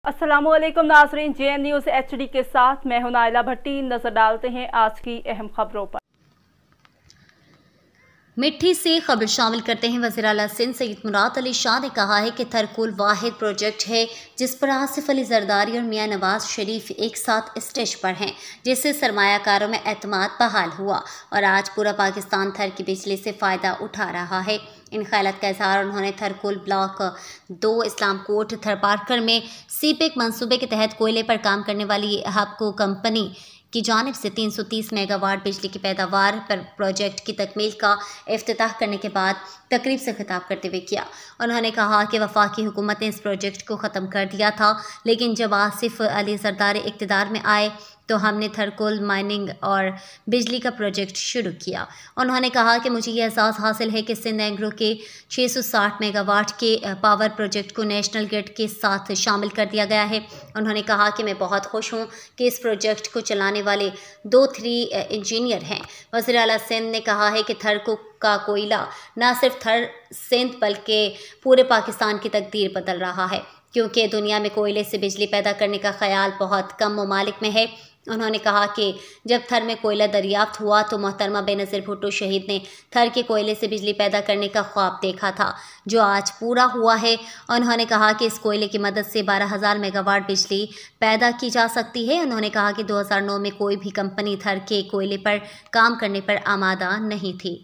अस्सलामुअलैकुम नाज़रीन, JN news HD के साथ मैं हूं नाइला भट्टी। नजर डालते हैं आज की अहम खबरों पर। मिट्टी से खबर शामिल करते हैं। वज़ीर आला सिंध सैयद मुराद अली शाह ने कहा है कि थरकुल वाहिद प्रोजेक्ट है जिस पर आसिफ अली जरदारी और मियां नवाज शरीफ एक साथ स्टेज पर हैं, जिससे सरमायाकारों में एतमाद बहाल हुआ और आज पूरा पाकिस्तान थर की बिजली से फ़ायदा उठा रहा है। इन ख्यालात का इजहार उन्होंने थरकुल ब्लॉक 2 इस्लाम कोट थरपारकर में सीपेक मंसूबे के तहत कोयले पर काम करने वाली हबको कंपनी की जानिब से 330 मेगावाट बिजली की पैदावार पर प्रोजेक्ट की तकमील का इफ्तिताह करने के बाद तकरीब से खिताब करते हुए किया। उन्होंने कहा कि वफाकी हुकूमत ने इस प्रोजेक्ट को ख़त्म कर दिया था, लेकिन जब आसिफ अली जरदारी इक़्तिदार में आए तो हमने थरकुल माइनिंग और बिजली का प्रोजेक्ट शुरू किया। उन्होंने कहा कि मुझे ये एहसास हासिल है कि सिंध एग्रो के 660 मेगावाट के पावर प्रोजेक्ट को नेशनल ग्रिड के साथ शामिल कर दिया गया है। उन्होंने कहा कि मैं बहुत खुश हूँ कि इस प्रोजेक्ट को चलाने वाले 2-3 इंजीनियर हैं। वज़ीर आला सिंध ने कहा है कि थर का कोयला न सिर्फ थर सिंध बल्कि पूरे पाकिस्तान की तकदीर बदल रहा है, क्योंकि दुनिया में कोयले से बिजली पैदा करने का ख्याल बहुत कम ममालिक में है। उन्होंने कहा कि जब थर में कोयला दरियाफ्त हुआ तो मोहतरमा बेनज़ीर भुट्टो शहीद ने थर के कोयले से बिजली पैदा करने का ख्वाब देखा था, जो आज पूरा हुआ है। उन्होंने कहा कि इस कोयले की मदद से 12,000 मेगावाट बिजली पैदा की जा सकती है। उन्होंने कहा कि 2009 में कोई भी कंपनी थर के कोयले पर काम करने पर आमादा नहीं थी।